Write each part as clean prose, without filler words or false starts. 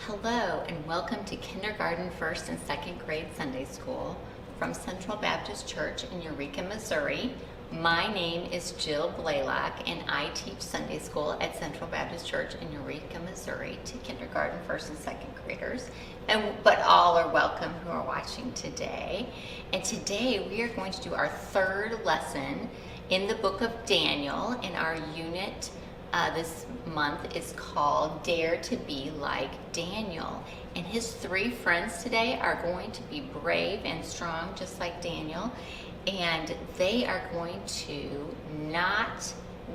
Hello and welcome to Kindergarten, First and Second Grade Sunday School from Central Baptist Church in Eureka, Missouri. My name is Jill Blaylock and I teach Sunday School at Central Baptist Church in Eureka, Missouri to kindergarten, first and second graders. But all are welcome who are watching today. And today we are going to do our third lesson in the book of Daniel, and our unit this month is called Dare to Be Like Daniel. And his three friends today are going to be brave and strong just like Daniel, and they are going to not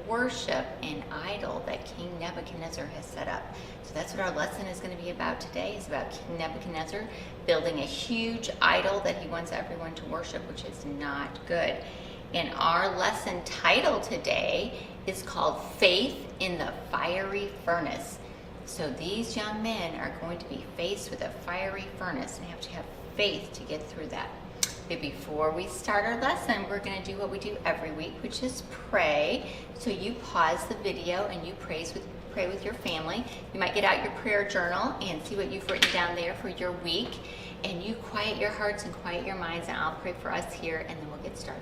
worship an idol that King Nebuchadnezzar has set up. So that's what our lesson is going to be about today. It's about King Nebuchadnezzar building a huge idol that he wants everyone to worship, which is not good. And our lesson title today is called Faith in the Fiery Furnace. So these young men are going to be faced with a fiery furnace and have to have faith to get through that. But before we start our lesson, we're going to do what we do every week, which is pray. So you pause the video and you pray with your family. You might get out your prayer journal and see what you've written down there for your week. And you quiet your hearts and quiet your minds, and I'll pray for us here, and then we'll get started.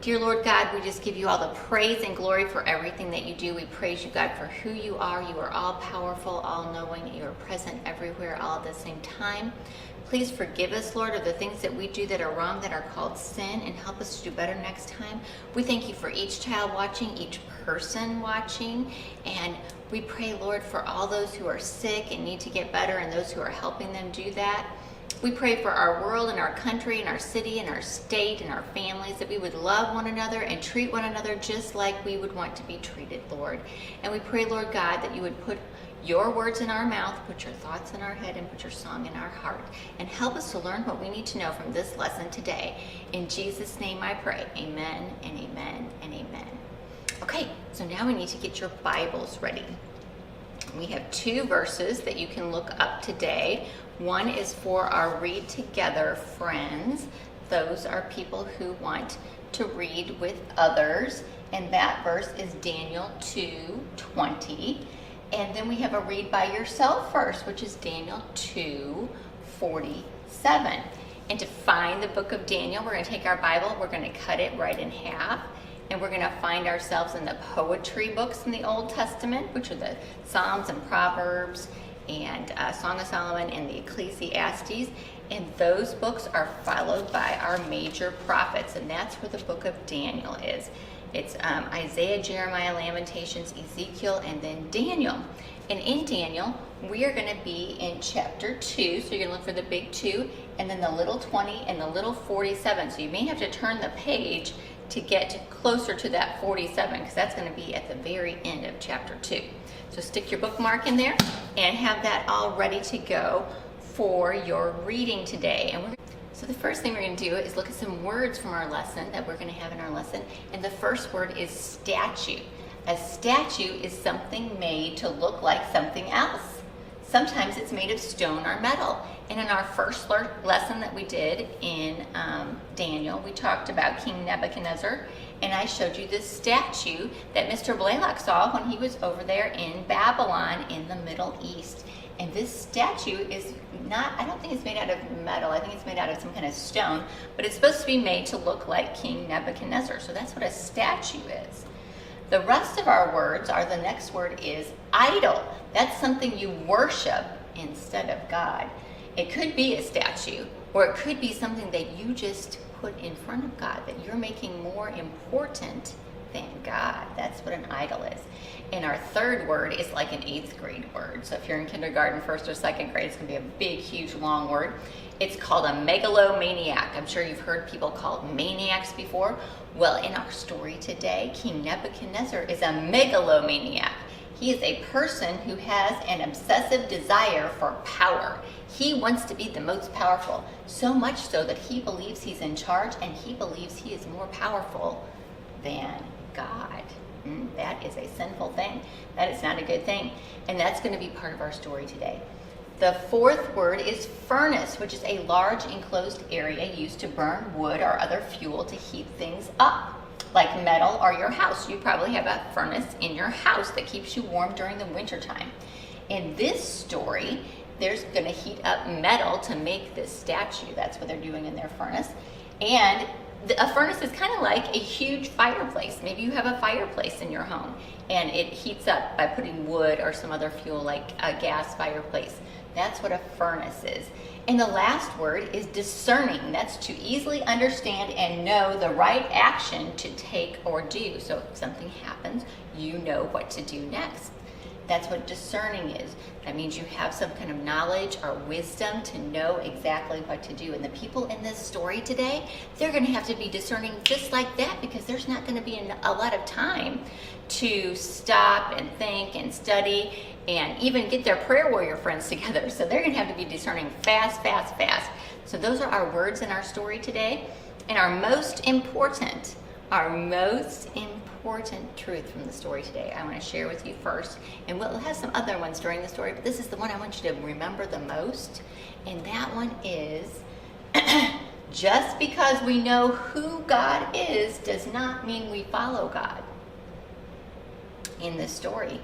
Dear Lord God, we just give you all the praise and glory for everything that you do. We praise you, God, for who you are. You are all powerful, all knowing. You are present everywhere, all at the same time. Please forgive us, Lord, of the things that we do that are wrong, that are called sin, and help us to do better next time. We thank you for each child watching, each person watching, and we pray, Lord, for all those who are sick and need to get better and those who are helping them do that. We pray for our world and our country and our city and our state and our families, that we would love one another and treat one another just like we would want to be treated, Lord. And we pray, Lord God, that you would put your words in our mouth, put your thoughts in our head, and put your song in our heart, and help us to learn what we need to know from this lesson today. In Jesus' name I pray, amen and amen and amen. Okay, so now we need to get your Bibles ready. We have two verses that you can look up today. One is for our Read Together friends. Those are people who want to read with others. And that verse is Daniel 2:20. And then we have a Read by Yourself verse, which is Daniel 2:47. And to find the book of Daniel, we're going to take our Bible, we're going to cut it right in half. And we're going to find ourselves in the poetry books in the Old Testament, which are the Psalms and Proverbs and Song of Solomon and the Ecclesiastes. And those books are followed by our major prophets, and that's where the book of Daniel is. It's Isaiah, Jeremiah, Lamentations, Ezekiel, and then Daniel. And in Daniel, we are going to be in chapter 2, so you're going to look for the big 2, and then the little 20 and the little 47. So you may have to turn the page to get closer to that 47, because that's going to be at the very end of chapter 2. So stick your bookmark in there and have that all ready to go for your reading today. So the first thing we're going to do is look at some words from our lesson that we're going to have in our lesson. And the first word is statue. A statue is something made to look like something else. Sometimes it's made of stone or metal. And in our first lesson that we did in Daniel, we talked about King Nebuchadnezzar, and I showed you this statue that Mr. Blaylock saw when he was over there in Babylon in the Middle East. And this statue is not, I don't think it's made out of metal, I think it's made out of some kind of stone, but it's supposed to be made to look like King Nebuchadnezzar. So that's what a statue is. The rest of our words are, the next word is idol. That's something you worship instead of God. It could be a statue, or it could be something that you just put in front of God, that you're making more important than God. That's what an idol is. And our third word is like an 8th grade word. So if you're in kindergarten, first or second grade, it's going to be a big, huge, long word. It's called a megalomaniac. I'm sure you've heard people called maniacs before. Well, in our story today, King Nebuchadnezzar is a megalomaniac. He is a person who has an obsessive desire for power. He wants to be the most powerful, so much so that he believes he's in charge, and he believes he is more powerful than God. That is a sinful thing. That is not a good thing. And that's going to be part of our story today. The fourth word is furnace, which is a large enclosed area used to burn wood or other fuel to heat things up. Like metal or your house. You probably have a furnace in your house that keeps you warm during the winter time. In this story, they're going to heat up metal to make this statue. That's what they're doing in their furnace. And a furnace is kind of like a huge fireplace. Maybe you have a fireplace in your home and it heats up by putting wood or some other fuel like a gas fireplace. That's what a furnace is. And the last word is discerning. That's to easily understand and know the right action to take or do. So if something happens, you know what to do next. That's what discerning is. That means you have some kind of knowledge or wisdom to know exactly what to do. And the people in this story today, they're going to have to be discerning just like that, because there's not going to be a lot of time to stop and think and study and even get their prayer warrior friends together. So they're going to have to be discerning fast, fast, fast. So those are our words in our story today. And our most important truth from the story today I want to share with you first, and we'll have some other ones during the story, but this is the one I want you to remember the most, and that one is just because we know who God is does not mean we follow God. In this story,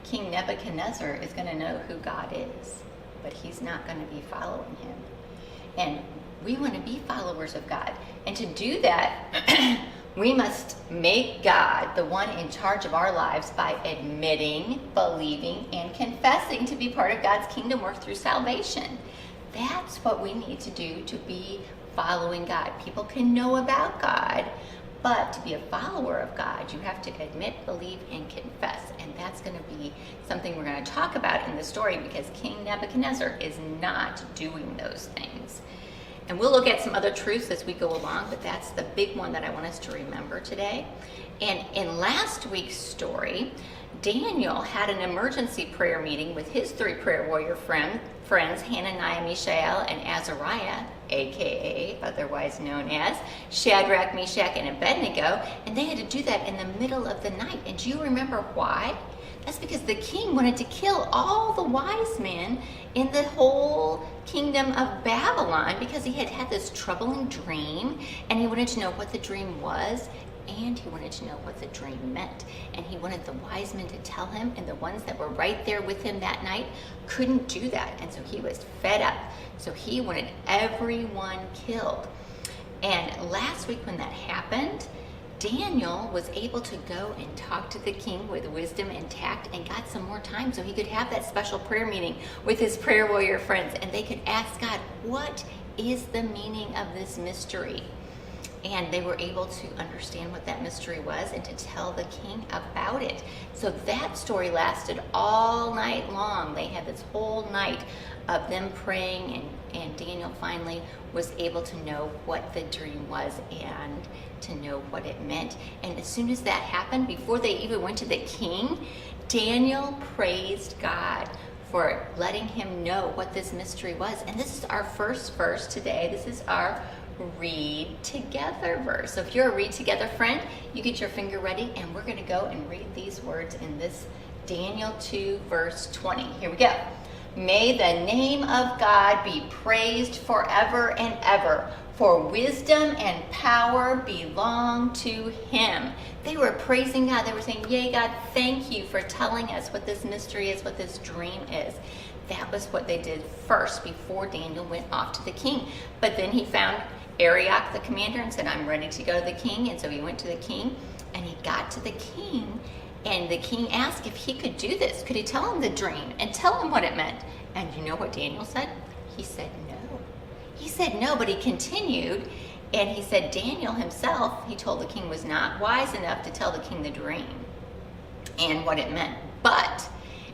King Nebuchadnezzar is going to know who God is, but he's not going to be following him. And we want to be followers of God, and to do that we must make God the one in charge of our lives by admitting, believing, and confessing to be part of God's kingdom work through salvation. That's what we need to do to be following God. People can know about God, but to be a follower of God, you have to admit, believe, and confess. And that's going to be something we're going to talk about in the story, because King Nebuchadnezzar is not doing those things. And we'll look at some other truths as we go along, but that's the big one that I want us to remember today. And in last week's story, Daniel had an emergency prayer meeting with his 3 prayer warrior friends, Hananiah, Mishael, and Azariah, aka otherwise known as Shadrach, Meshach, and Abednego, and they had to do that in the middle of the night. And do you remember why? That's because the king wanted to kill all the wise men in the whole kingdom of Babylon, because he had had this troubling dream, and he wanted to know what the dream was, and he wanted to know what the dream meant. And he wanted the wise men to tell him, and the ones that were right there with him that night couldn't do that. And so he was fed up. So he wanted everyone killed. And last week when that happened, Daniel was able to go and talk to the king with wisdom and tact, and got some more time so he could have that special prayer meeting with his prayer warrior friends, and they could ask God, what is the meaning of this mystery? And they were able to understand what that mystery was and to tell the king about it. So that story lasted all night long. They had this whole night of them praying, and Daniel finally was able to know what the dream was and to know what it meant. And as soon as that happened, before they even went to the king, Daniel praised God for letting him know what this mystery was. And this is our first verse today. This is our read together verse. So if you're a read together friend, you get your finger ready, and we're going to go and read these words in this Daniel 2 verse 20. Here we go. May the name of God be praised forever and ever, for wisdom and power belong to him. They were praising God. They were saying, yay, God, thank you for telling us what this mystery is, what this dream is. That was what they did first before Daniel went off to the king. But then he found Arioch, the commander, and said, I'm ready to go to the king. And so he went to the king, and he got to the king, and the king asked if he could do this. Could he tell him the dream and tell him what it meant? And you know what Daniel said? He said no. He said no, but he continued, and he said Daniel himself, he told the king, was not wise enough to tell the king the dream and what it meant. But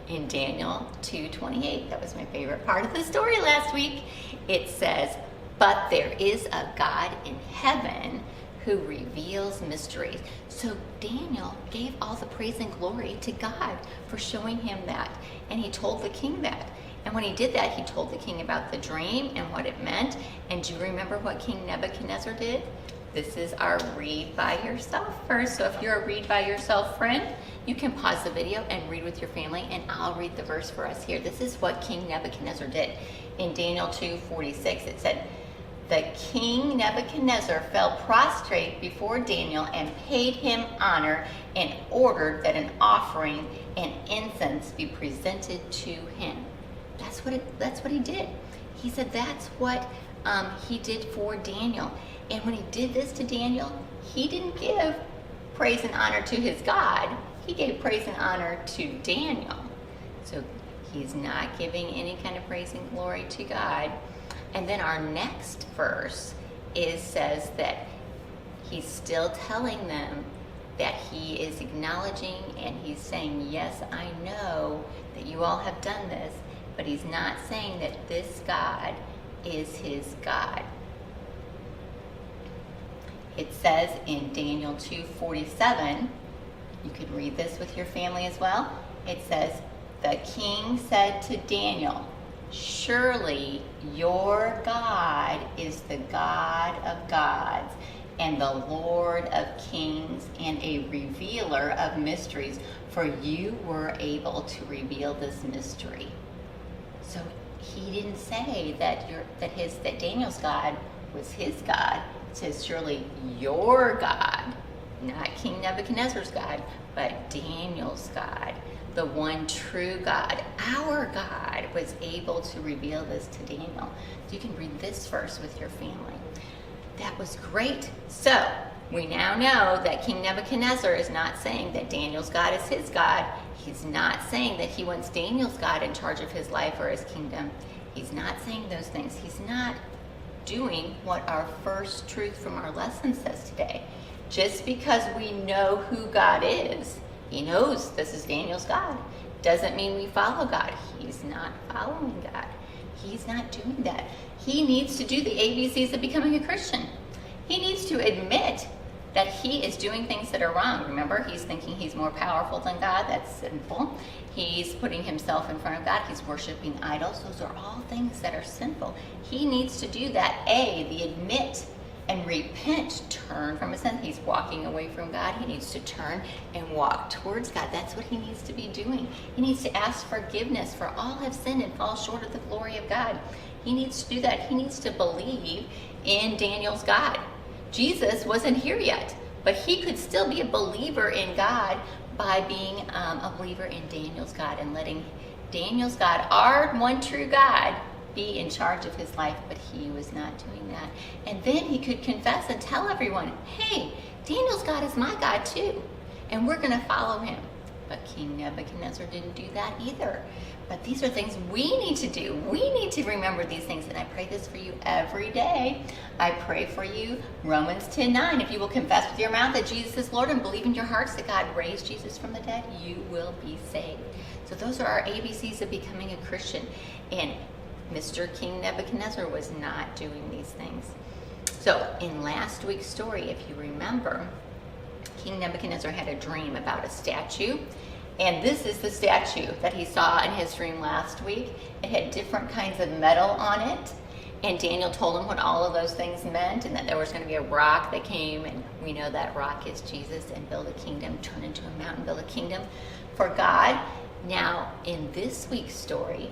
in Daniel 2:28, that was my favorite part of the story last week, it says, but there is a God in heaven who reveals mysteries. So Daniel gave all the praise and glory to God for showing him that, and he told the king that. And when he did that, he told the king about the dream and what it meant. And do you remember what King Nebuchadnezzar did? This is our read by yourself first. So if you're a read by yourself friend, you can pause the video and read with your family, and I'll read the verse for us here. This is what King Nebuchadnezzar did. In Daniel 2:46, it said, the king Nebuchadnezzar fell prostrate before Daniel and paid him honor and ordered that an offering and incense be presented to him. That's what he did. He said that's what he did for Daniel. And when he did this to Daniel, he didn't give praise and honor to his God. He gave praise and honor to Daniel. So he's not giving any kind of praise and glory to God. And then our next verse says that he's still telling them that he is acknowledging and he's saying, yes, I know that you all have done this, but he's not saying that this God is his God. It says in Daniel 2:47, you could read this with your family as well. It says, the king said to Daniel, surely your God is the God of gods and the Lord of kings and a revealer of mysteries, for you were able to reveal this mystery. So he didn't say that Daniel's God was his God. It says surely your God, not King Nebuchadnezzar's God, but Daniel's God, the one true God, our God, was able to reveal this to Daniel. So you can read this verse with your family. That was great. So we now know that King Nebuchadnezzar is not saying that Daniel's God is his God. He's not saying that he wants Daniel's God in charge of his life or his kingdom. He's not saying those things. He's not doing what our first truth from our lesson says today. Just because we know who God is, he knows this is Daniel's God, doesn't mean we follow God. He's not following God. He's not doing that. He needs to do the ABCs of becoming a Christian. He needs to admit that he is doing things that are wrong. Remember, he's thinking he's more powerful than God. That's sinful. He's putting himself in front of God. He's worshiping idols. Those are all things that are sinful. He needs to do that. The admit and repent, turn from his sin. He's walking away from God. He needs to turn and walk towards God. That's what he needs to be doing. He needs to ask forgiveness, for all have sinned and fall short of the glory of God. He needs to do that. He needs to believe in Daniel's God. Jesus wasn't here yet, but he could still be a believer in God by being a believer in Daniel's God and letting Daniel's God, our one true God, be in charge of his life, but he was not doing that. And then he could confess and tell everyone, hey, Daniel's God is my God too, and we're going to follow him. But King Nebuchadnezzar didn't do that either. But these are things we need to do. We need to remember these things, and I pray this for you every day. I pray for you, Romans 10:9. If you will confess with your mouth that Jesus is Lord and believe in your hearts that God raised Jesus from the dead, you will be saved. So those are our ABCs of becoming a Christian. And Mr. King Nebuchadnezzar was not doing these things. So in last week's story, if you remember, King Nebuchadnezzar had a dream about a statue. And this is the statue that he saw in his dream last week. It had different kinds of metal on it. And Daniel told him what all of those things meant, and that there was going to be a rock that came, and we know that rock is Jesus, and build a kingdom, turn into a mountain, build a kingdom for God. Now, in this week's story,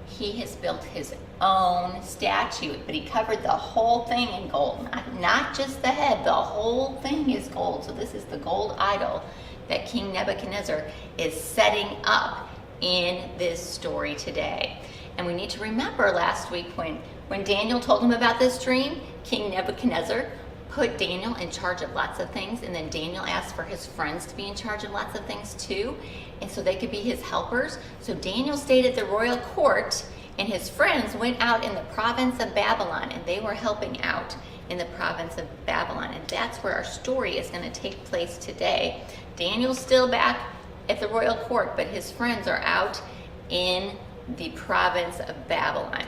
he has built his own statue, but he covered the whole thing in gold, not just the head. The whole thing is gold. So this is the gold idol that King Nebuchadnezzar is setting up in this story today. And we need to remember last week when Daniel told him about this dream, King Nebuchadnezzar put Daniel in charge of lots of things, and then Daniel asked for his friends to be in charge of lots of things too, and so they could be his helpers. So Daniel stayed at the royal court, and his friends went out in the province of Babylon, and they were helping out in the province of Babylon. And that's where our story is going to take place today. Daniel's still back at the royal court, but his friends are out in the province of Babylon.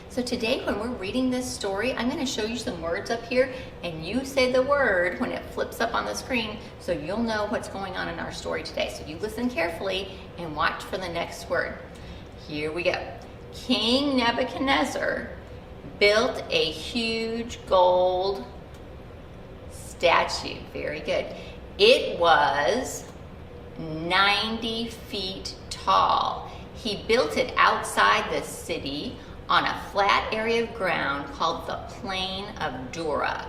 So today when we're reading this story, I'm going to show you some words up here, and you say the word when it flips up on the screen, so you'll know what's going on in our story today. So you listen carefully and watch for the next word. Here we go. King Nebuchadnezzar built a huge gold statue. Very good. It was 90 feet tall. He built it outside the city on a flat area of ground called the Plain of Dura.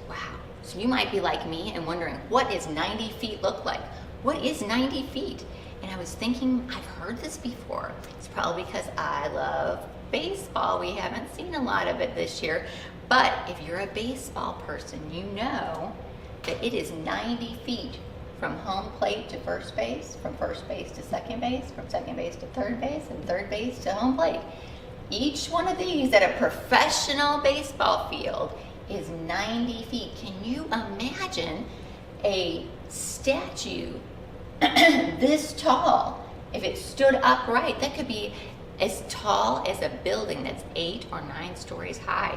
Wow. So you might be like me and wondering, what does 90 feet look like? What is 90 feet? And I was thinking, I've heard this before. It's probably because I love baseball. We haven't seen a lot of it this year. But if you're a baseball person, you know that it is 90 feet from home plate to first base, from first base to second base, from second base to third base, and third base to home plate. Each one of these at a professional baseball field is 90 feet. Can you imagine a statue this tall? If it stood upright, that could be as tall as a building that's 8 or 9 stories high.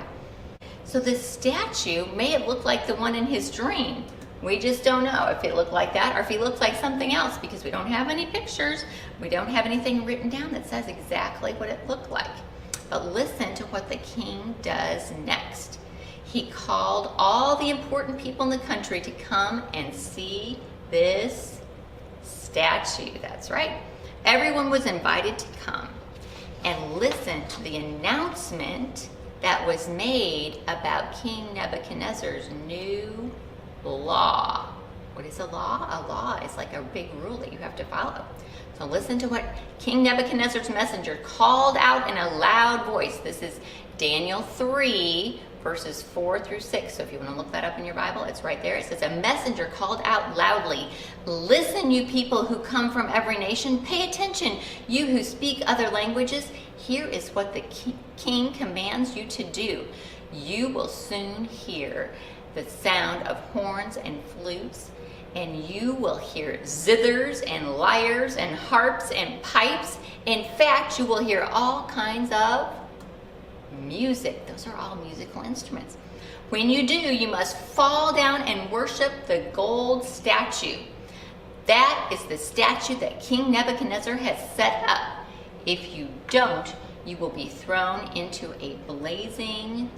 So this statue may have looked like the one in his dream. We just don't know if it looked like that or if he looked like something else, because we don't have any pictures. We don't have anything written down that says exactly what it looked like. But listen to what the king does next. He called all the important people in the country to come and see this statue. That's right. Everyone was invited to come and listen to the announcement that was made about King Nebuchadnezzar's new law. What is a law? A law is like a big rule that you have to follow. So listen to what King Nebuchadnezzar's messenger called out in a loud voice. This is Daniel 3, verses 4 through 6. So if you want to look that up in your Bible, it's right there. It says, a messenger called out loudly, listen, you people who come from every nation. Pay attention, you who speak other languages. Here is what the king commands you to do. You will soon hear the sound of horns and flutes, and you will hear zithers and lyres and harps and pipes. In fact, you will hear all kinds of music. Those are all musical instruments. When you do, you must fall down and worship the gold statue. That is the statue that King Nebuchadnezzar has set up. If you don't, you will be thrown into a blazing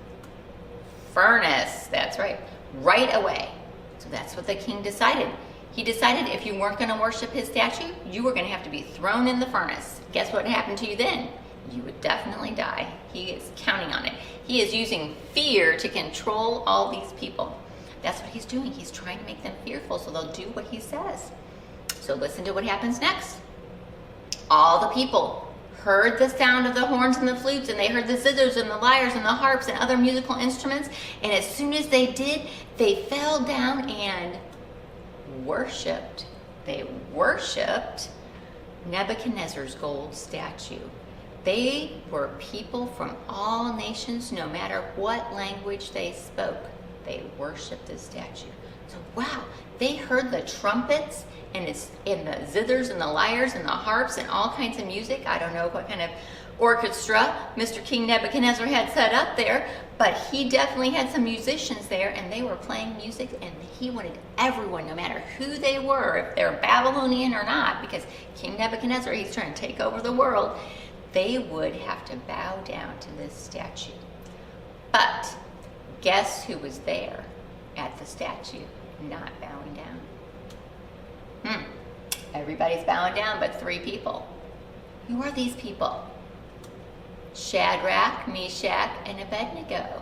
furnace. That's right, right away. So that's what the king decided. He decided if you weren't going to worship his statue, you were going to have to be thrown in the furnace. Guess what happened to you then? You would definitely die. He is counting on it. He is using fear to control all these people. That's what he's doing. He's trying to make them fearful so they'll do what he says. So listen to what happens next. All the people heard the sound of the horns and the flutes, and they heard the zithers and the lyres and the harps and other musical instruments. And as soon as they did, they fell down and worshipped. They worshipped Nebuchadnezzar's gold statue. They were people from all nations, no matter what language they spoke. They worshiped this statue. So wow, they heard the trumpets and the zithers and the lyres and the harps and all kinds of music. I don't know what kind of orchestra Mr. King Nebuchadnezzar had set up there, but he definitely had some musicians there, and they were playing music, and he wanted everyone, no matter who they were, if they're Babylonian or not, because King Nebuchadnezzar, he's trying to take over the world, they would have to bow down to this statue. But guess who was there at the statue, not bowing down? Everybody's bowing down but 3 people. Who are these people? Shadrach, Meshach, and Abednego.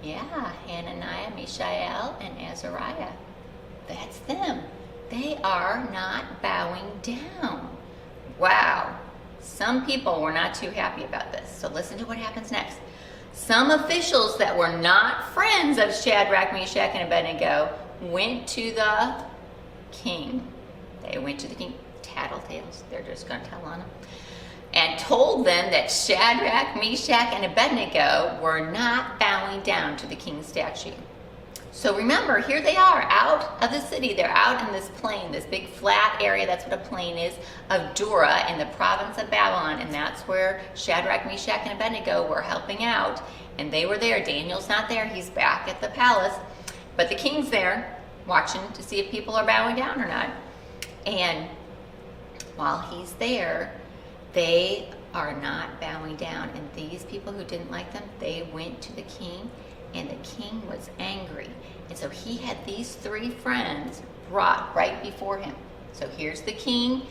Yeah, Hananiah, Mishael, and Azariah. That's them. They are not bowing down. Wow. Some people were not too happy about this. So listen to what happens next. Some officials that were not friends of Shadrach, Meshach, and Abednego went to the king. They went to the king, tattletales, they're just going to tell on him, and told them that Shadrach, Meshach, and Abednego were not bowing down to the king's statue. So remember, here they are out of the city. They're out in this plain, this big flat area, that's what a plain is, of Dura in the province of Babylon. And that's where Shadrach, Meshach, and Abednego were helping out. And they were there. Daniel's not there. He's back at the palace. But the king's there watching to see if people are bowing down or not. And while he's there, they are not bowing down. And these people who didn't like them, they went to the king, and the king was angry. And so he had these 3 friends brought right before him. So here's the king.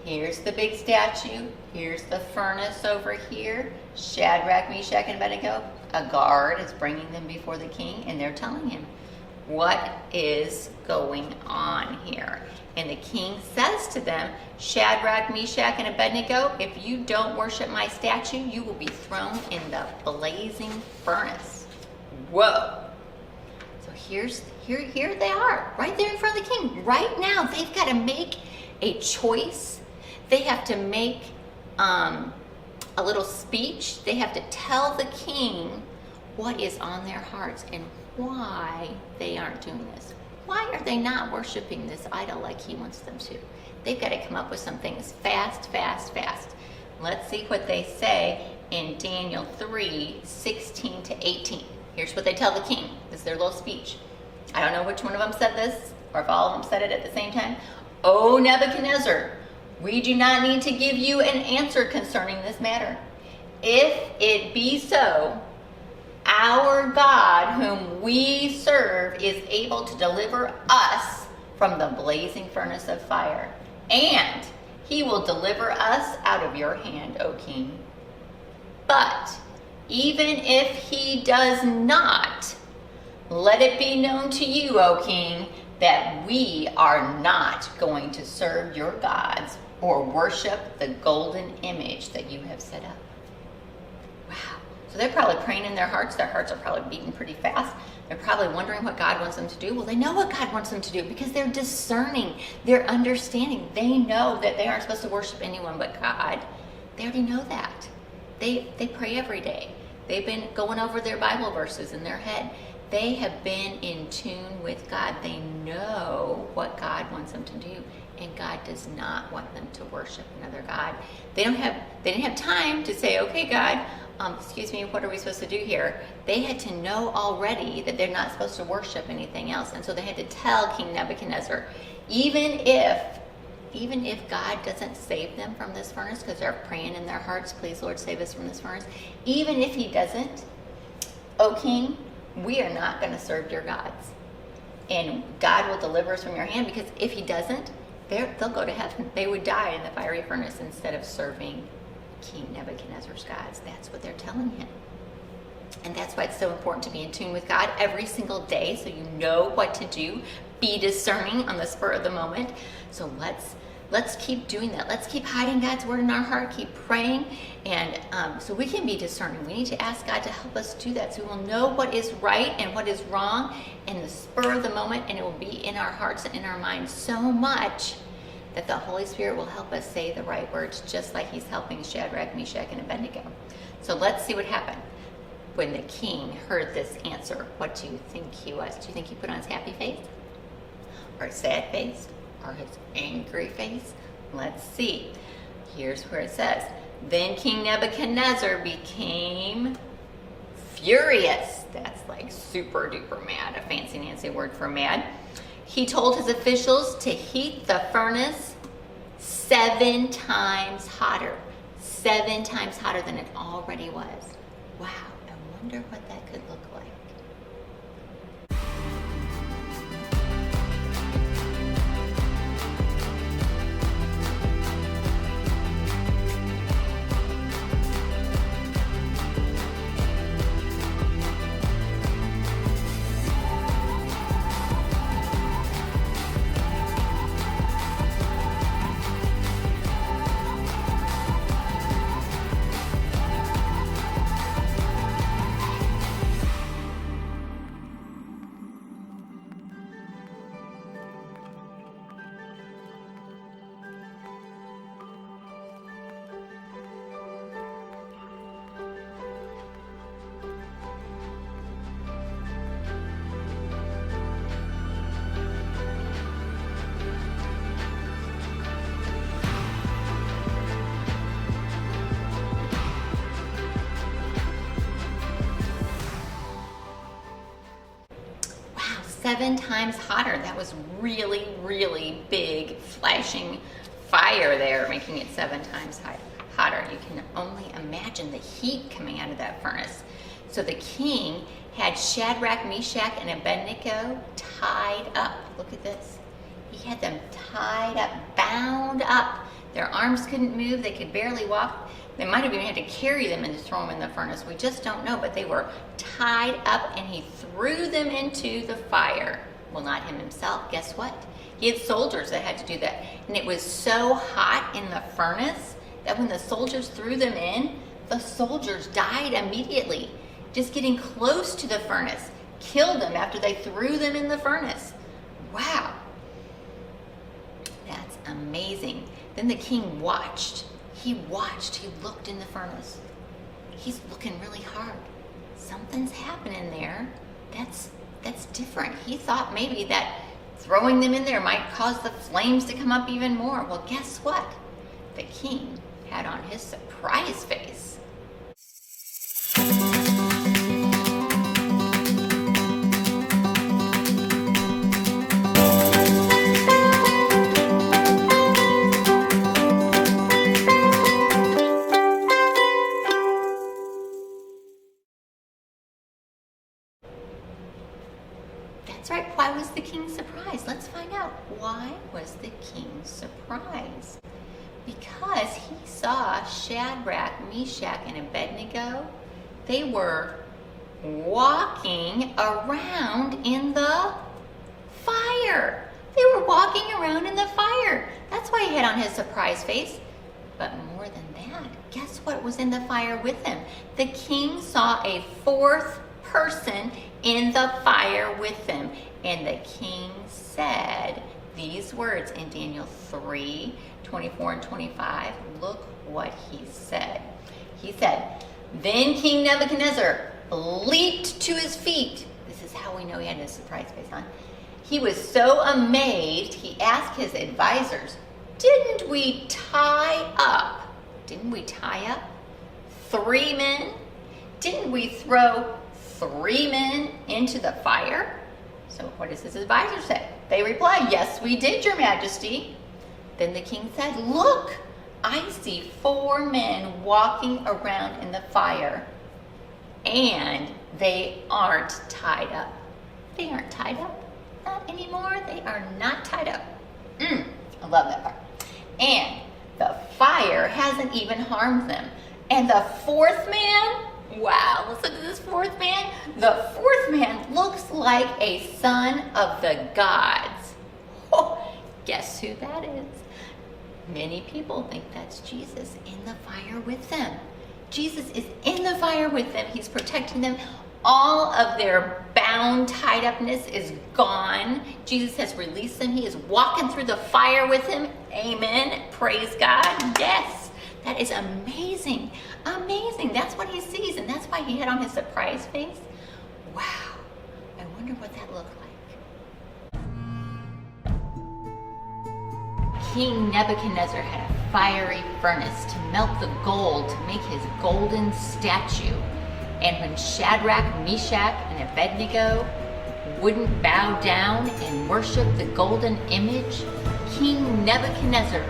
Here's the big statue. Here's the furnace over here. Shadrach, Meshach, and Abednego. A guard is bringing them before the king, and they're telling him what is going on here. And the king says to them, Shadrach, Meshach, and Abednego, if you don't worship my statue, you will be thrown in the blazing furnace. Whoa. So here they are, right there in front of the king. Right now, they've got to make a choice. They have to make a little speech. They have to tell the king what is on their hearts and why they aren't doing this. Why are they not worshiping this idol like he wants them to? They've got to come up with some things fast. Let's see what they say in Daniel 3:16-18. Here's what they tell the king. This is their little speech. I don't know which one of them said this, or if all of them said it at the same time. O Nebuchadnezzar, we do not need to give you an answer concerning this matter. If it be so, our God whom we serve is able to deliver us from the blazing furnace of fire, and he will deliver us out of your hand, O king. But even if he does not, let it be known to you, O king, that we are not going to serve your gods or worship the golden image that you have set up. Wow. So they're probably praying in their hearts. Their hearts are probably beating pretty fast. They're probably wondering what God wants them to do. Well, they know what God wants them to do because they're discerning. They're understanding. They know that they aren't supposed to worship anyone but God. They already know that. They pray every day. They've been going over their Bible verses in their head. They have been in tune with God. They know what God wants them to do, and God does not want them to worship another God. They didn't have time to say, okay, God, excuse me, what are we supposed to do here? They had to know already that they're not supposed to worship anything else, and so they had to tell King Nebuchadnezzar, even if God doesn't save them from this furnace, because they're praying in their hearts, please Lord, save us from this furnace. Even if he doesn't, O king, we are not going to serve your gods. And God will deliver us from your hand, because if he doesn't, they'll go to heaven. They would die in the fiery furnace instead of serving King Nebuchadnezzar's gods. That's what they're telling him. And that's why it's so important to be in tune with God every single day, so you know what to do. Be discerning on the spur of the moment. So let's keep doing that. Let's keep hiding God's word in our heart. Keep praying, and so we can be discerning. We need to ask God to help us do that, so we will know what is right and what is wrong in the spur of the moment, and it will be in our hearts and in our minds so much that the Holy Spirit will help us say the right words, just like he's helping Shadrach, Meshach, and Abednego. So let's see what happened. When the king heard this answer, what do you think he was? Do you think he put on his happy face? Or his sad face? Or his angry face? Let's see. Here's where it says, then King Nebuchadnezzar became furious. That's like super duper mad, a fancy Nancy word for mad. He told his officials to heat the furnace 7 times hotter. 7 times hotter than it already was. Wow, I wonder what that could look like. Wow, 7 times hotter. That was really, really big flashing fire there, making it 7 times hotter. You can only imagine the heat coming out of that furnace. So the king had Shadrach, Meshach, and Abednego tied up. Look at this. He had them tied up, bound up Their arms couldn't move. They could barely walk. They might have even had to carry them and throw them in the furnace. We just don't know, but they were tied up and he threw them into the fire. Well, not him himself. Guess what? He had soldiers that had to do that. And it was so hot in the furnace that when the soldiers threw them in, the soldiers died immediately. Just getting close to the furnace killed them after they threw them in the furnace. Wow. That's amazing. Then the king watched. He looked in the furnace. He's looking really hard. Something's happening there. That's different. He thought maybe that throwing them in there might cause the flames to come up even more. Well, guess what? The king had on his surprise face. That's right. Why was the king surprised? Let's find out. Why was the king surprised? Because he saw Shadrach, Meshach, and Abednego. They were walking around in the fire. They were walking around in the fire. That's why he had on his surprise face. But more than that, guess what was in the fire with him? The king saw a fourth person in the fire with him. And the king said these words in Daniel 3:24 and 25. Look what he said. He said, then King Nebuchadnezzar leaped to his feet. This is how we know he had his surprise face on. He was so amazed, he asked his advisors, didn't we tie up 3 men? Didn't we throw 3 men into the fire? So what does his advisor say? They replied, yes, we did, Your Majesty. Then the king said, look, I see 4 men walking around in the fire, and they aren't tied up. They aren't tied up. Not anymore. They are not tied up. I love that part. And the fire hasn't even harmed them. And the 4th man, wow, listen to this 4th man. The 4th man looks like a son of the gods. Oh, guess who that is? Many people think that's Jesus in the fire with them. Jesus is in the fire with them. He's protecting them. All of their bound, tied upness is gone. Jesus has released them. He is walking through the fire with him. Amen. Praise God. Yes. That is amazing. Amazing. That's what he sees, and that's why he had on his surprise face. Wow. I wonder what that looked like. King Nebuchadnezzar had a fiery furnace to melt the gold to make his golden statue. And when Shadrach, Meshach, and Abednego wouldn't bow down and worship the golden image, King Nebuchadnezzar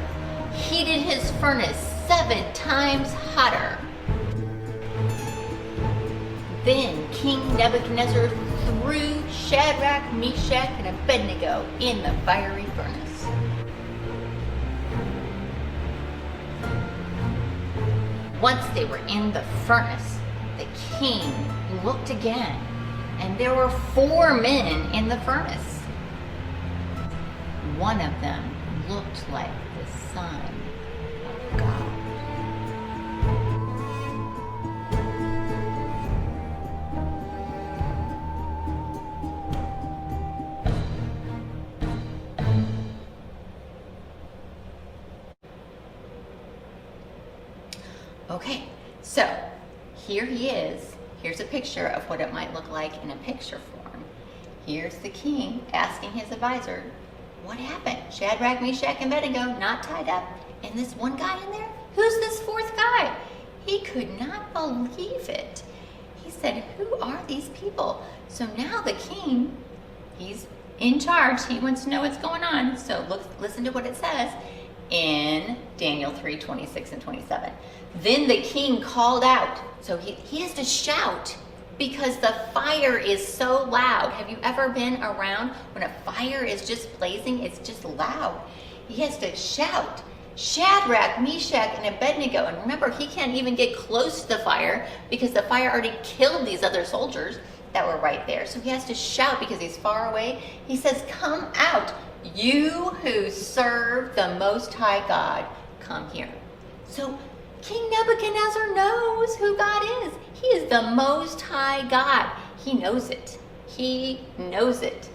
heated his furnace 7 times hotter. Then King Nebuchadnezzar threw Shadrach, Meshach, and Abednego in the fiery furnace. Once they were in the furnace, the king looked again, and there were 4 men in the furnace. One of them looked like the Son of God. Okay, so here he is. Here's a picture of what it might look like in a picture form. Here's the king asking his advisor, what happened? Shadrach, Meshach, and Abednego not tied up, and this one guy in there? Who's this 4th guy? He could not believe it. He said, who are these people? So now the king, he's in charge. He wants to know what's going on. So listen to what it says in Daniel 3:26 and 27. Then the king called out. So he has to shout because the fire is so loud. Have you ever been around when a fire is just blazing? It's just loud. He has to shout, Shadrach, Meshach, and Abednego. And remember, he can't even get close to the fire because the fire already killed these other soldiers that were right there. So he has to shout because he's far away. He says, come out, you who serve the Most High God, come here. So King Nebuchadnezzar knows who God is. He is the Most High God. He knows it. He knows it.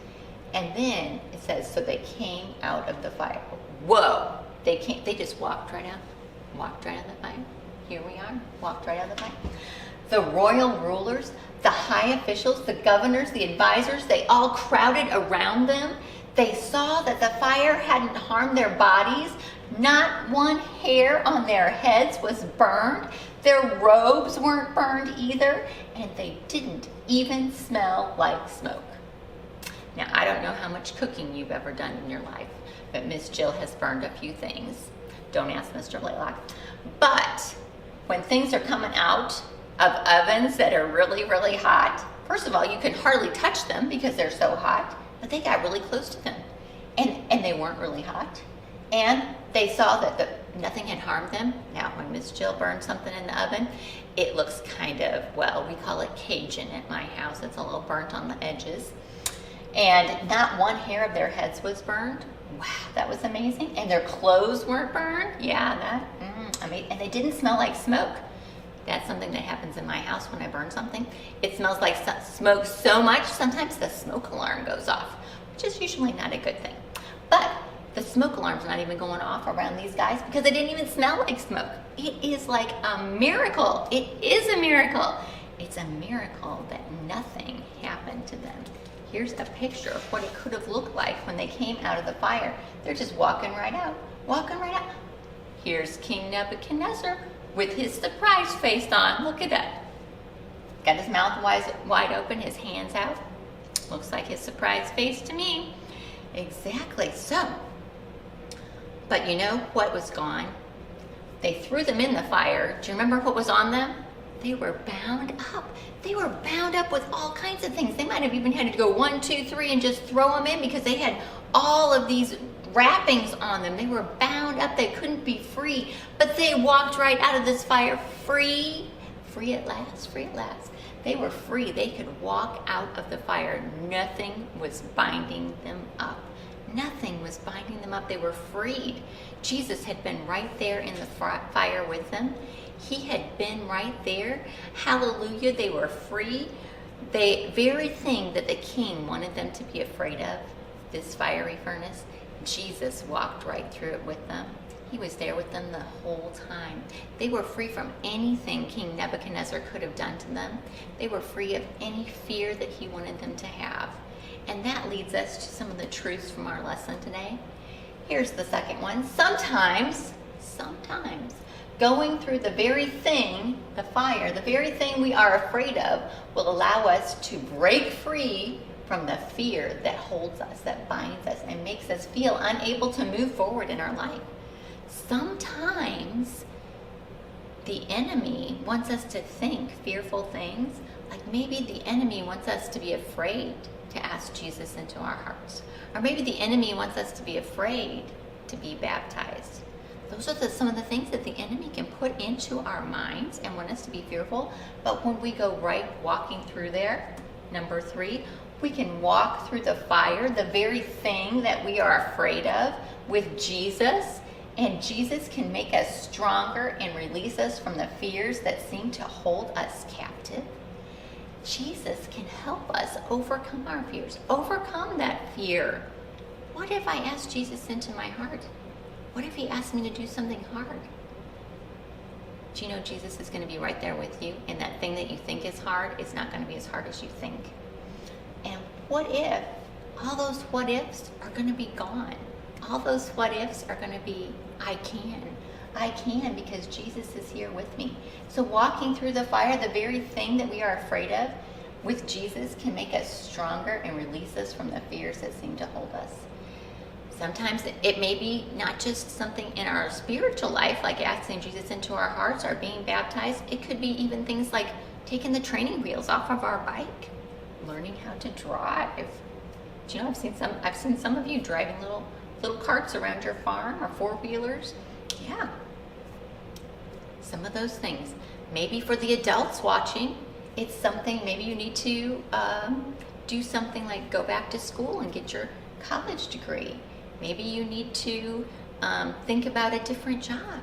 And then it says, so they came out of the fire. Whoa. They just walked right out. Walked right out of the fire. Here we are. Walked right out of the fire. The royal rulers, the high officials, the governors, the advisors, they all crowded around them. They saw that the fire hadn't harmed their bodies. Not one hair on their heads was burned. Their robes weren't burned either. And they didn't even smell like smoke. Now, I don't know how much cooking you've ever done in your life, but Miss Jill has burned a few things. Don't ask Mr. Blaylock. But when things are coming out of ovens that are really, really hot, first of all, you can hardly touch them because they're so hot, but they got really close to them. And they weren't really hot. And they saw that nothing had harmed them. Now, when Miss Jill burned something in the oven, it looks kind of, well, we call it Cajun at my house. It's a little burnt on the edges. And not one hair of their heads was burned. Wow, that was amazing. And their clothes weren't burned. Yeah, amazing. And they didn't smell like smoke. That's something that happens in my house when I burn something. It smells like smoke so much, sometimes the smoke alarm goes off, which is usually not a good thing. But the smoke alarm's not even going off around these guys because they didn't even smell like smoke. It is like a miracle. It is a miracle. It's a miracle that nothing happened to them. Here's a picture of what it could have looked like when they came out of the fire. They're just walking right out, walking right out. Here's King Nebuchadnezzar with his surprise face on. Look at that. Got his mouth wide open, his hands out. Looks like his surprise face to me. Exactly. So, but you know what was gone? They threw them in the fire. Do you remember what was on them? They were bound up. They were bound up with all kinds of things. They might have even had to go 1, 2, 3 and just throw them in because they had all of these wrappings on them. They were bound up. They couldn't be free. But they walked right out of this fire free. Free at last. Free at last. They were free. They could walk out of the fire. Nothing was binding them up. Nothing was binding them up. They were freed. Jesus had been right there in the fire with them. He had been right there. Hallelujah. They were free. The very thing that the king wanted them to be afraid of, this fiery furnace, Jesus walked right through it with them. He was there with them the whole time. They were free from anything King Nebuchadnezzar could have done to them. They were free of any fear that he wanted them to have. And that leads us to some of the truths from our lesson today. Here's the second one. Sometimes, going through the very thing, the fire, the very thing we are afraid of, will allow us to break free from the fear that holds us, that binds us, and makes us feel unable to move forward in our life. Sometimes the enemy wants us to think fearful things, like maybe the enemy wants us to be afraid to ask Jesus into our hearts. Or maybe the enemy wants us to be afraid to be baptized. Those are some of the things that the enemy can put into our minds and want us to be fearful. But when we go right walking through there, number 3, we can walk through the fire, the very thing that we are afraid of, with Jesus. And Jesus can make us stronger and release us from the fears that seem to hold us captive. Jesus can help us overcome our fears, overcome that fear. What if I asked Jesus into my heart? What if he asked me to do something hard? Do you know Jesus is going to be right there with you, and that thing that you think is hard is not going to be as hard as you think? And what if all those what ifs are going to be gone? All those what ifs are going to be, I can because Jesus is here with me. So walking through the fire, the very thing that we are afraid of, with Jesus can make us stronger and release us from the fears that seem to hold us. Sometimes it may be not just something in our spiritual life, like asking Jesus into our hearts or being baptized. It could be even things like taking the training wheels off of our bike, learning how to drive. Do you know, I've seen some of you driving little carts around your farm, or 4-wheelers. Yeah. Some of those things. Maybe for the adults watching, it's something, maybe you need to do something like go back to school and get your college degree. Maybe you need to think about a different job.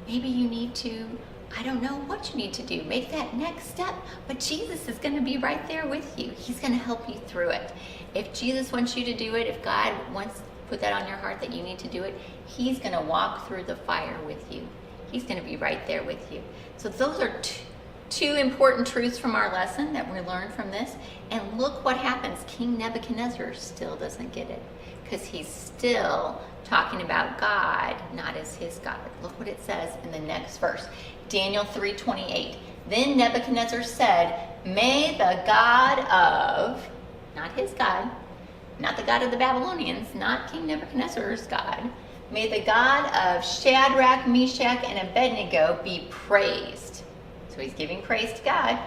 Maybe you need to, I don't know what you need to do. Make that next step. But Jesus is going to be right there with you. He's going to help you through it. If Jesus wants you to do it, if God wants to put that on your heart that you need to do it, He's going to walk through the fire with you. He's going to be right there with you. So those are two important truths from our lesson that we learned from this. And look what happens. King Nebuchadnezzar still doesn't get it, because he's still talking about God, not as his God. Look what it says in the next verse. Daniel 3:28. Then Nebuchadnezzar said, "May the God of," not his God, not the God of the Babylonians, not King Nebuchadnezzar's God, "may the God of Shadrach, Meshach, and Abednego be praised." So he's giving praise to God.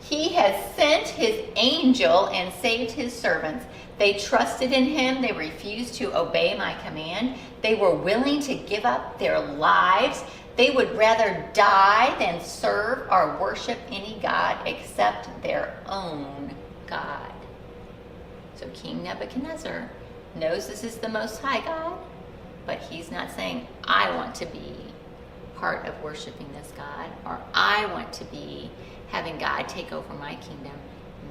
"He has sent his angel and saved his servants. They trusted in him. They refused to obey my command. They were willing to give up their lives. They would rather die than serve or worship any god except their own God." So King Nebuchadnezzar knows this is the Most High God, but he's not saying, "I want to be part of worshiping this God," or "I want to be having God take over my kingdom."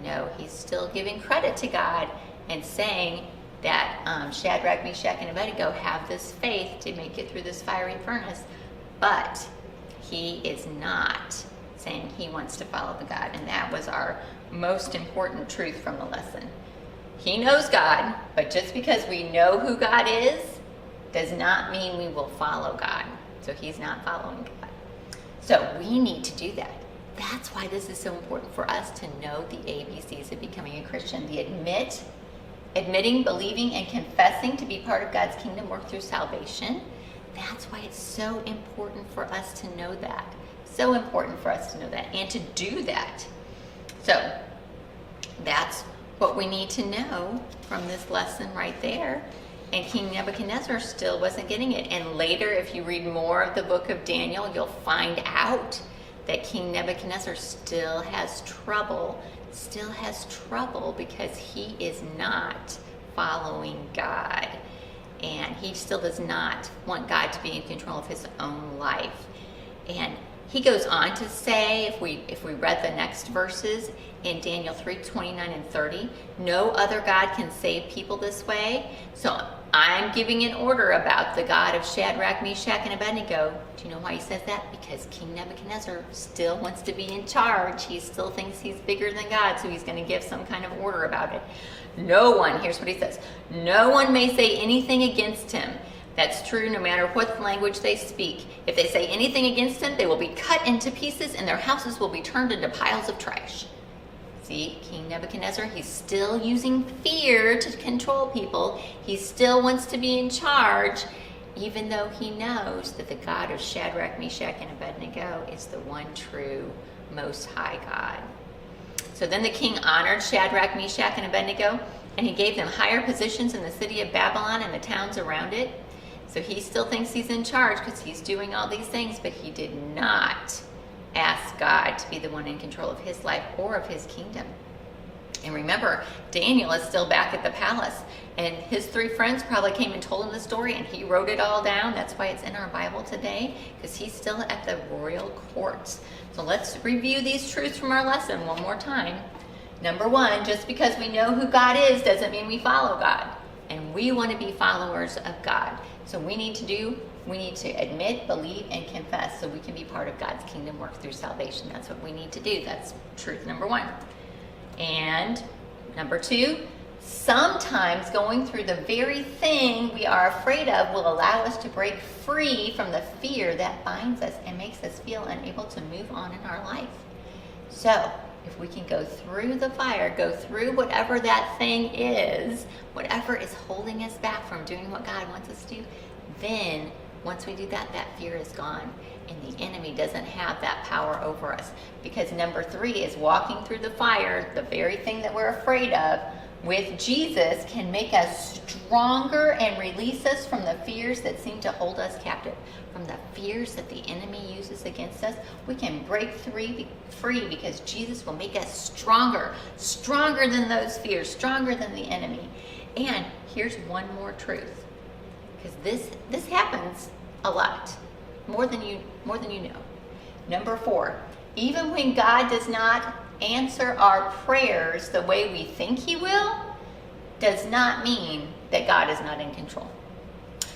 No, he's still giving credit to God and saying that Shadrach, Meshach, and Abednego have this faith to make it through this fiery furnace, but he is not saying he wants to follow the God. And that was our most important truth from the lesson. He knows God, but just because we know who God is does not mean we will follow God. So he's not following God. So we need to do that. That's why this is so important for us to know the ABCs of becoming a Christian. The admitting, believing, and confessing to be part of God's kingdom work through salvation. That's why it's so important for us to know that. So important for us to know that and to do that. So that's what we need to know from this lesson right there. And King Nebuchadnezzar still wasn't getting it. And later, if you read more of the book of Daniel, you'll find out that King Nebuchadnezzar still has trouble because he is not following God. And he still does not want God to be in control of his own life. And he goes on to say, if we read the next verses in Daniel 3:29 and 30, "No other God can save people this way. So I'm giving an order about the God of Shadrach, Meshach, and Abednego." Do you know why he says that? Because King Nebuchadnezzar still wants to be in charge. He still thinks he's bigger than God, so he's going to give some kind of order about it. "No one," here's what he says, "no one may say anything against him." That's true no matter what language they speak. "If they say anything against him, they will be cut into pieces and their houses will be turned into piles of trash." See, King Nebuchadnezzar, he's still using fear to control people. He still wants to be in charge, even though he knows that the God of Shadrach, Meshach, and Abednego is the one true Most High God. So then the king honored Shadrach, Meshach, and Abednego, and he gave them higher positions in the city of Babylon and the towns around it. So he still thinks he's in charge because he's doing all these things, but he did not ask God to be the one in control of his life or of his kingdom. And remember, Daniel is still back at the palace, and his 3 friends probably came and told him the story, and he wrote it all down. That's why it's in our Bible today, because he's still at the royal courts. So let's review these truths from our lesson one more time. Number 1, just because we know who God is doesn't mean we follow God. And we want to be followers of God. So we need to admit, believe, and confess so we can be part of God's kingdom work through salvation. That's what we need to do. That's truth number 1. And number 2, sometimes going through the very thing we are afraid of will allow us to break free from the fear that binds us and makes us feel unable to move on in our life. So if we can go through the fire, go through whatever that thing is, whatever is holding us back from doing what God wants us to do, then once we do that, that fear is gone. And the enemy doesn't have that power over us. Because number 3 is walking through the fire, the very thing that we're afraid of, with Jesus can make us stronger and release us from the fears that seem to hold us captive. From the fears that the enemy uses against us, we can break free because Jesus will make us stronger than those fears, stronger than the enemy. And here's one more truth, because this happens a lot, more than you know. Number 4, even when God does not answer our prayers the way we think he will, does not mean that God is not in control.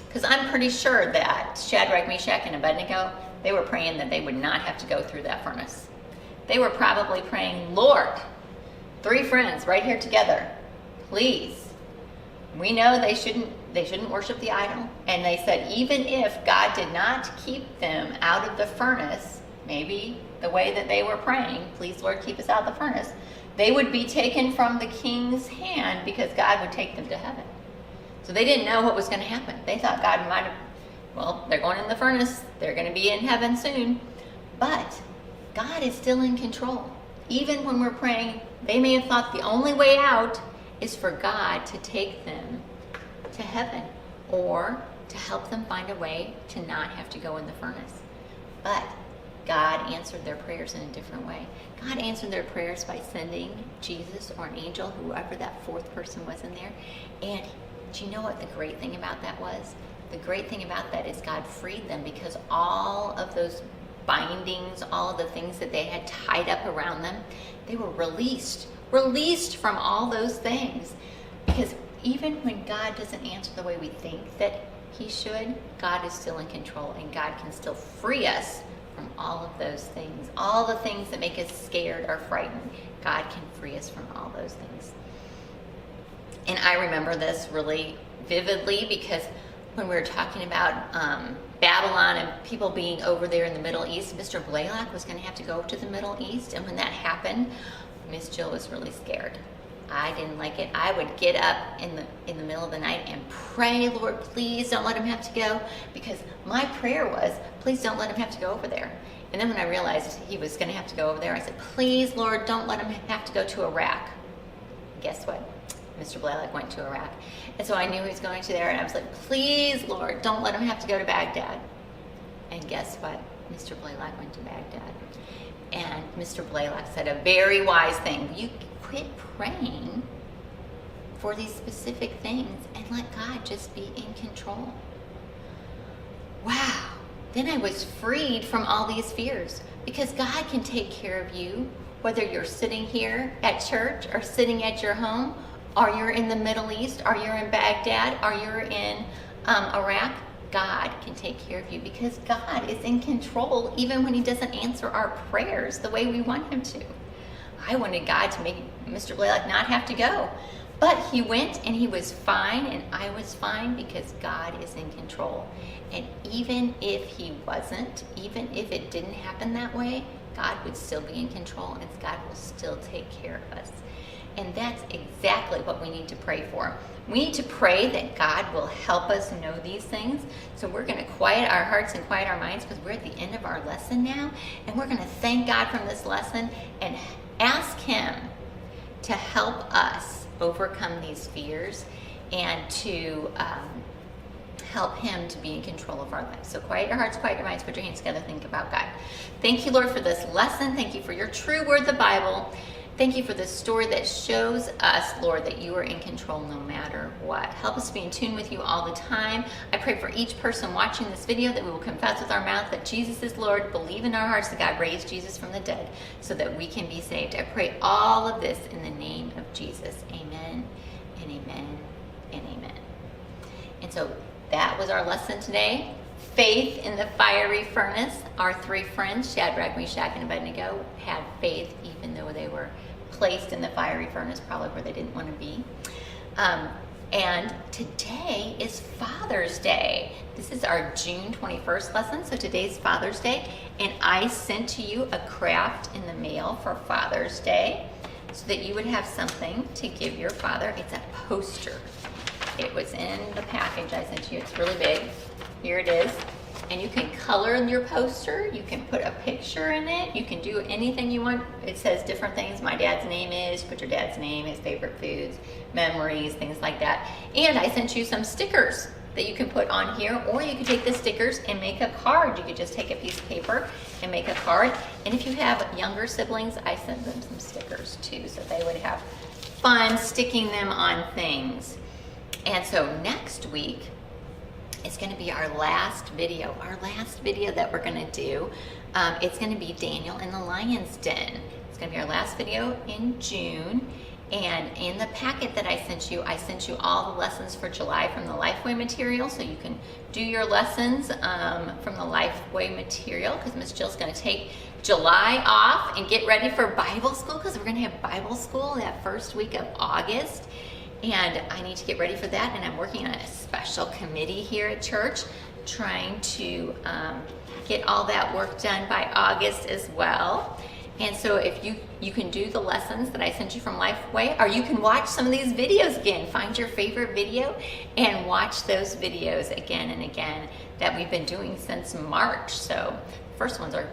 Because I'm pretty sure that Shadrach, Meshach, and Abednego, they were praying that they would not have to go through that furnace. They were probably praying, Lord, 3 friends right here together, please. We know they shouldn't worship the idol. And they said, even if God did not keep them out of the furnace, maybe the way that they were praying, please Lord, keep us out of the furnace, they would be taken from the king's hand because God would take them to heaven. So they didn't know what was going to happen. They thought God might have, well, they're going in the furnace, they're going to be in heaven soon. But God is still in control. Even when we're praying, they may have thought the only way out is for God to take them to heaven or to help them find a way to not have to go in the furnace. But God answered their prayers in a different way. God answered their prayers by sending Jesus or an angel, whoever that 4th person was in there. And do you know what the great thing about that was? The great thing about that is God freed them, because all of those bindings, all of the things that they had tied up around them, they were released from all those things. Because even when God doesn't answer the way we think that he should, God is still in control, and God can still free us from all of those things. All the things that make us scared or frightened, God can free us from all those things. And I remember this really vividly, because when we were talking about Babylon and people being over there in the Middle East, Mr. Blaylock was going to have to go to the Middle East. And when that happened, Miss Jill was really scared. I didn't like it. I would get up in the middle of the night and pray, Lord, please don't let him have to go. Because my prayer was, please don't let him have to go over there. And then when I realized he was going to have to go over there, I said, please, Lord, don't let him have to go to Iraq. Guess what? Mr. Blaylock went to Iraq. And so I knew he was going to there, and I was like, please, Lord, don't let him have to go to Baghdad. And guess what? Mr. Blaylock went to Baghdad. And Mr. Blaylock said a very wise thing. You quit praying for these specific things and let God just be in control. Wow. Then I was freed from all these fears, because God can take care of you, whether you're sitting here at church or sitting at your home, or you're in the Middle East, or you're in Baghdad, or you're in Iraq. God can take care of you, because God is in control even when he doesn't answer our prayers the way we want him to. I wanted God to make Mr. Blaylock not have to go. But he went, and he was fine, and I was fine, because God is in control. And even if he wasn't, even if it didn't happen that way, God would still be in control, and God will still take care of us. And that's exactly what we need to pray for. We need to pray that God will help us know these things. So we're going to quiet our hearts and quiet our minds, because we're at the end of our lesson now. And we're going to thank God from this lesson and ask him to help us overcome these fears, and to help him to be in control of our lives. So quiet your hearts, quiet your minds, put your hands together, think about God. Thank you, Lord, for this lesson. Thank you for your true word, the Bible. Thank you for this story that shows us, Lord, that you are in control no matter what. Help us to be in tune with you all the time. I pray for each person watching this video that we will confess with our mouth that Jesus is Lord, believe in our hearts that God raised Jesus from the dead so that we can be saved. I pray all of this in the name of Jesus. Amen and amen and amen. And so that was our lesson today. Faith in the fiery furnace. Our 3 friends, Shadrach, Meshach, and Abednego, had faith even though they were placed in the fiery furnace, probably where they didn't want to be. And today is Father's Day. This is our June 21st lesson, so today's Father's Day. And I sent to you a craft in the mail for Father's Day so that you would have something to give your father. It's a poster. It was in the package I sent you. It's really big. Here it is. And you can color your poster, you can put a picture in it, you can do anything you want. It says different things. My dad's name is, put your dad's name, his favorite foods, memories, things like that. And I sent you some stickers that you can put on here, or you can take the stickers and make a card. You could just take a piece of paper and make a card. And if you have younger siblings, I sent them some stickers too, so they would have fun sticking them on things. And so next week, it's going to be our last video that we're going to do. It's going to be Daniel in the Lion's Den. It's going to be our last video in June. And in the packet that I sent you all the lessons for July from the Lifeway material, so you can do your lessons from the Lifeway material, because Miss Jill's going to take July off and get ready for Bible school, because we're going to have Bible school that first week of August. And I need to get ready for that, and I'm working on a special committee here at church, trying to get all that work done by August as well. And so if you can do the lessons that I sent you from Lifeway, or you can watch some of these videos again. Find your favorite video and watch those videos again and again that we've been doing since March. So the first ones are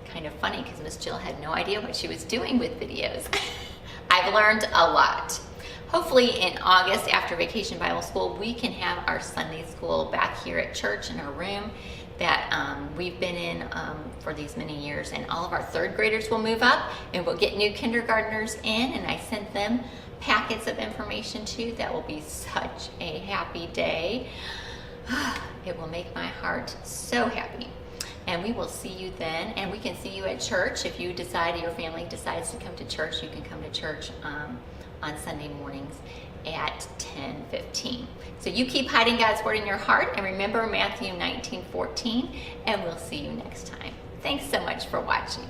kind of funny because Miss Jill had no idea what she was doing with videos. I've learned a lot. Hopefully in August, after Vacation Bible School, we can have our Sunday school back here at church in our room that we've been in for these many years. And all of our third graders will move up, and we'll get new kindergartners in, and I sent them packets of information too. That will be such a happy day. It will make my heart so happy. And we will see you then, and we can see you at church. If you decide, your family decides to come to church, you can come to church on Sunday mornings at 10:15. So you keep hiding God's word in your heart, and remember Matthew 19:14, and we'll see you next time. Thanks so much for watching.